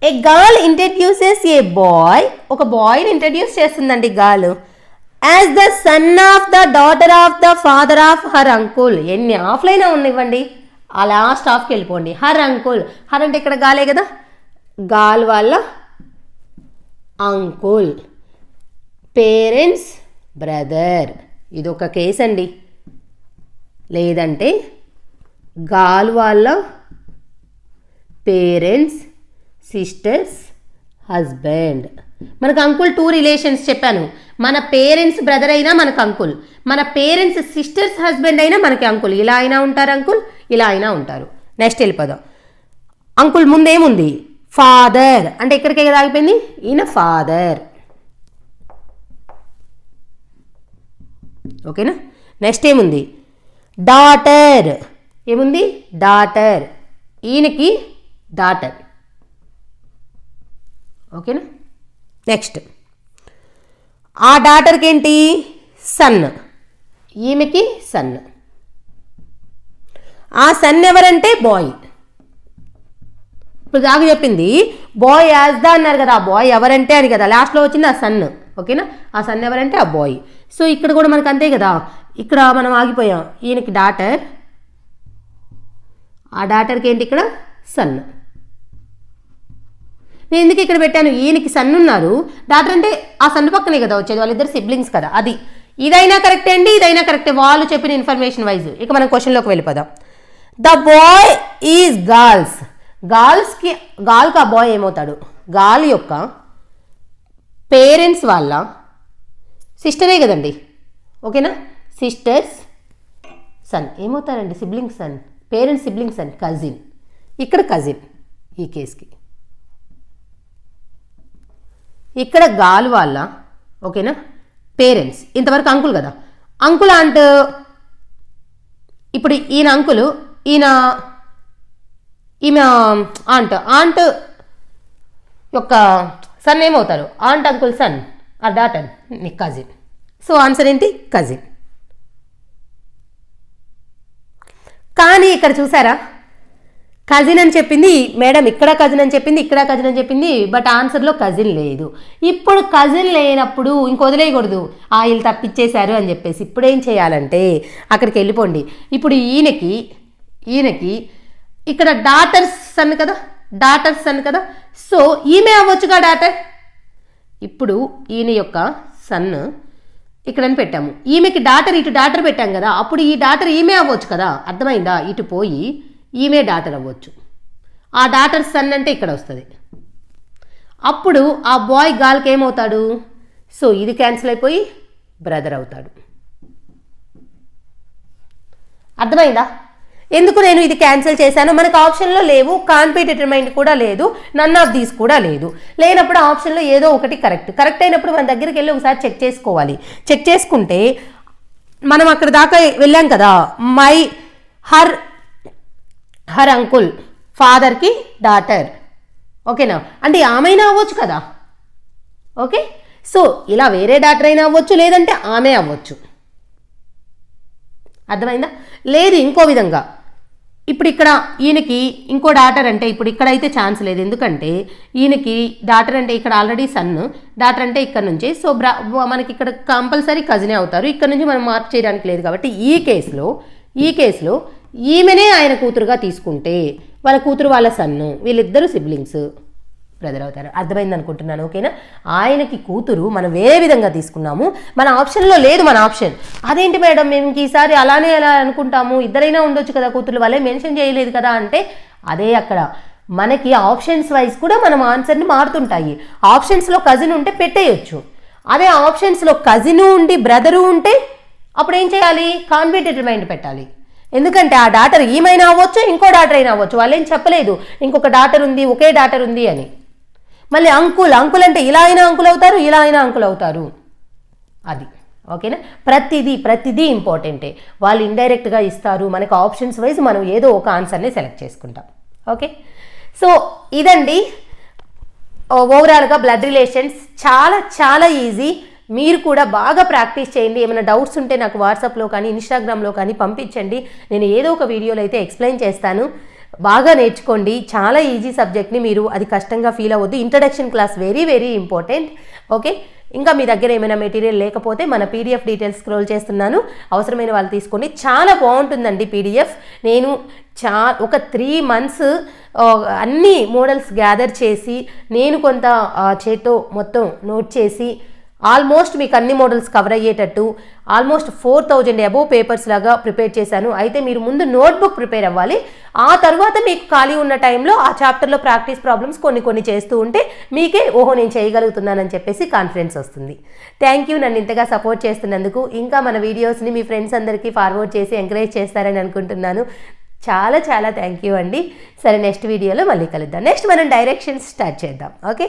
ఏ girl introduces ఏ bye, ఒక బాయ్ని introduce చేస్తుందండి girl, as the son of the daughter of the father of her uncle. ఎన్ని offline ఉన్నవ్వండి, ఆ last ఆఫ్కి వెళ్ళిపోండి. Her uncle, her అంటే ఇక్కడ గాలే కదా, గాల్ వాళ్ళ అంకుల్, పేరెంట్స్ బ్రదర్, ఇది ఒక కేసు అండి. లేదంటే గాల్ వాళ్ళ పేరెంట్స్ సిస్టర్స్ హస్బెండ్. మనకు అంకుల్ 2 రిలేషన్స్ చెప్పాను. మన పేరెంట్స్ బ్రదర్ అయినా మనకు అంకుల్, మన పేరెంట్స్ సిస్టర్స్ హస్బెండ్ అయినా మనకి అంకుల్. ఇలా అయినా ఉంటారు అంకుల్, ఇలా అయినా ఉంటారు. నెక్స్ట్ వెళ్ళిపోదాం. అంకుల్ ముందేముంది, ఫాదర్ అంటే ఇక్కడికే కదా ఆగిపోయింది, ఈయన ఫాదర్. ఓకేనా. నెక్స్ట్ ఏముంది, డాటర్, ఏముంది డాటర్, ఈయనకి డాటర్. ఓకేనా. నెక్స్ట్ ఆ డాటర్కి ఏంటి, సన్, ఈమెకి సన్. ఆ సన్ ఎవరంటే బాయ్. ఇప్పుడు దాకా చెప్పింది బాయ్ యాజ్ ద అన్నారు కదా, ఆ బాయ్ ఎవరంటే అని కదా, లాస్ట్లో వచ్చింది ఆ సన్. ఓకేనా. ఆ సన్ ఎవరంటే ఆ బాయ్. సో ఇక్కడ కూడా మనకు అంతే కదా, ఇక్కడ మనం ఆగిపోయాం. ఈయనకి డాటర్, ఆ డాటర్కి ఏంటి ఇక్కడ సన్. నేను ఎందుకు ఇక్కడ పెట్టాను, ఈయనకి సన్ ఉన్నారు, డాటర్ అంటే ఆ సన్ పక్కనే కదా వచ్చేది, వాళ్ళిద్దరు సిబ్లింగ్స్ కదా. అది ఇదైనా కరెక్టే అండి, ఇదైనా కరెక్టే, వాళ్ళు చెప్పిన ఇన్ఫర్మేషన్ వైజ్. ఇక మనం క్వశ్చన్లోకి వెళ్ళిపోదాం. ద బాయ్ ఈజ్ గర్ల్స్, గాల్కి ఆ బాయ్ ఏమవుతాడు, గాల్ యొక్క పేరెంట్స్ వాళ్ళ సిస్టరే కదండి. ఓకేనా. సిస్టర్స్ సన్ ఏమవుతారండి, siblings son, parents siblings son, cousin. ఇక్కడ కజిన్ ఈ కేసుకి. ఇక్కడ గాల్ వాళ్ళ ఓకేనా పేరెంట్స్, ఇంతవరకు అంకుల్ కదా, అంకుల్ ఆంట్. ఇప్పుడు ఈయన అంకులు, ఈమె ఆంట్ యొక్క సన్ ఏమవుతారు, ఆంట్ అంకుల్ సన్ ఆ డాటర్ నీ కజిన్. సో ఆన్సర్ ఏంటి, కజిన్. కానీ ఇక్కడ చూసారా, కజిన్ అని చెప్పింది మేడం, ఇక్కడ కజిన్ అని చెప్పింది, ఇక్కడ కజిన్ అని చెప్పింది, బట్ ఆన్సర్లో కజిన్ లేదు. ఇప్పుడు కజిన్ లేనప్పుడు ఇంక వదిలేయకూడదు, వీళ్ళు తప్పిచ్చేశారు అని చెప్పేసి. ఇప్పుడు ఏం చేయాలంటే అక్కడికి వెళ్ళిపోండి. ఇప్పుడు ఈయనకి ఇక్కడ డాటర్స్ సన్ కదా, డాటర్స్ సన్ కదా, సో ఈమె అవ్వచ్చుగా డాటర్. ఇప్పుడు ఈయన యొక్క సన్ ఇక్కడని పెట్టాము, ఈమెకి డాటర్, ఇటు డాటర్ పెట్టాం కదా, అప్పుడు ఈ డాటర్ ఈమె అవ్వచ్చు కదా, అర్థమైందా. ఇటు పోయి ఈమె డాటర్ అవ్వచ్చు, ఆ డాటర్ సన్ అంటే ఇక్కడ వస్తుంది. అప్పుడు ఆ బాయ్ గాల్కి ఏమవుతాడు, సో ఇది క్యాన్సిల్ అయిపోయి బ్రదర్ అవుతాడు. అర్థమైందా. ఎందుకు నేను ఇది క్యాన్సిల్ చేశాను, మనకు ఆప్షన్లో లేవు, కాన్ బి డిటర్మైన్డ్ కూడా లేదు, నన్ ఆఫ్ దీస్ కూడా లేదు. లేనప్పుడు ఆప్షన్లో ఏదో ఒకటి కరెక్ట్ అయినప్పుడు మన దగ్గరికి వెళ్ళి ఒకసారి చెక్ చేసుకోవాలి. చెక్ చేసుకుంటే మనం అక్కడ దాకా వెళ్ళాం కదా, హర్ అంకుల్ ఫాదర్కి డాటర్. ఓకేనా. అంటే ఆమెనా అవ్వచ్చు కదా. ఓకే. సో ఇలా వేరే డాటర్ అయినా అవ్వచ్చు, లేదంటే ఆమె అవ్వచ్చు. అర్థమైందా. లేదు ఇంకో విధంగా, ఇప్పుడు ఇక్కడ ఈయనకి ఇంకో డాటర్ అంటే, ఇప్పుడు ఇక్కడైతే ఛాన్స్ లేదు, ఎందుకంటే ఈయనకి డాటర్ అంటే ఇక్కడ ఆల్రెడీ సన్, డాటర్ అంటే ఇక్కడ నుంచి, సో మనకి ఇక్కడ కంపల్సరీ కజినే అవుతారు, ఇక్కడ నుంచి మనం మార్పు చేయడానికి లేదు. కాబట్టి ఈ కేసులో ఈమెనే ఆయన కూతురుగా తీసుకుంటే వాళ్ళ కూతురు వాళ్ళ సన్ను, వీళ్ళిద్దరూ సిబ్లింగ్స్ బ్రదర్ అవుతారు. అర్థమైంది అనుకుంటున్నాను. ఓకేనా. ఆయనకి కూతురు మనం వేరే విధంగా తీసుకున్నాము, మన ఆప్షన్లో లేదు. మన ఆప్షన్ అదేంటి మేడం, మేము ఈసారి అలానే ఎలా అనుకుంటాము, ఇద్దరైనా ఉండొచ్చు కదా కూతురు, వాళ్ళే మెన్షన్ చేయలేదు కదా అంటే, అదే అక్కడ మనకి ఆప్షన్స్ వైజ్ కూడా మనం ఆన్సర్ని మారుతుంటాయి. ఆప్షన్స్లో కజిన్ ఉంటే పెట్టేయచ్చు, అదే ఆప్షన్స్లో కజిన్ ఉండి బ్రదరు ఉంటే అప్పుడు ఏం చేయాలి, కాన్ బి డిటర్మైన్డ్ పెట్టాలి. ఎందుకంటే ఆ డాటర్ ఈమైనా అవ్వచ్చు, ఇంకో డాటర్ అయినా అవ్వచ్చు, వాళ్ళు ఏం చెప్పలేదు ఇంకొక డాటర్ ఉంది, ఒకే డాటర్ ఉంది అని. మళ్ళీ అంకుల్ అంటే ఇలా అయినా అంకుల్ అవుతారు, ఇలా అయినా అంకుల్ అవుతారు, అది. ఓకేనా. ప్రతిదీ ఇంపార్టెంటే. వాళ్ళు ఇండైరెక్ట్గా ఇస్తారు, మనకు ఆప్షన్స్ వైజ్ మనం ఏదో ఒక ఆన్సర్ని సెలెక్ట్ చేసుకుంటాం. ఓకే. సో ఇదండి ఓవరాల్గా బ్లడ్ రిలేషన్స్. చాలా ఈజీ. మీరు కూడా బాగా ప్రాక్టీస్ చేయండి. ఏమైనా డౌట్స్ ఉంటే నాకు వాట్సాప్లో కానీ ఇన్స్టాగ్రామ్లో కానీ పంపించండి, నేను ఏదో ఒక వీడియోలో అయితే ఎక్స్ప్లెయిన్ చేస్తాను. బాగా నేర్చుకోండి. చాలా ఈజీ సబ్జెక్ట్ని మీరు అది కష్టంగా ఫీల్ అవ్వద్దు. Introduction class very very important. Okay, ఇంకా మీ దగ్గర ఏమైనా మెటీరియల్ లేకపోతే మన పీడిఎఫ్ డీటెయిల్స్ స్క్రోల్ చేస్తున్నాను, అవసరమైన వాళ్ళు తీసుకోండి. చాలా బాగుంటుందండి పీడిఎఫ్. నేను ఒక 3 months అన్ని మోడల్స్ గ్యాదర్ చేసి నేను కొంత చేతో మొత్తం నోట్ చేసి ఆల్మోస్ట్ మీకు అన్ని మోడల్స్ కవర్ అయ్యేటట్టు ఆల్మోస్ట్ 4000 అబోవ్ పేపర్స్ లాగా ప్రిపేర్ చేశాను. అయితే మీరు ముందు నోట్బుక్ ప్రిపేర్ అవ్వాలి. ఆ తర్వాత మీకు ఖాళీ ఉన్న టైంలో ఆ చాప్టర్లో ప్రాక్టీస్ ప్రాబ్లమ్స్ కొన్ని చేస్తూ ఉంటే మీకే ఓహో నేను చేయగలుగుతున్నానని చెప్పేసి కాన్ఫిడెన్స్ వస్తుంది. థ్యాంక్ యూ నన్ను ఇంతగా సపోర్ట్ చేస్తున్నందుకు. ఇంకా మన వీడియోస్ని మీ ఫ్రెండ్స్ అందరికీ ఫార్వర్డ్ చేసి ఎంకరేజ్ చేస్తారని అనుకుంటున్నాను. చాలా చాలా థ్యాంక్ యూ అండి. సరే, నెక్స్ట్ వీడియోలో మళ్ళీ కలుద్దాం. నెక్స్ట్ మనం డైరెక్షన్స్ స్టార్ట్ చేద్దాం. ఓకే.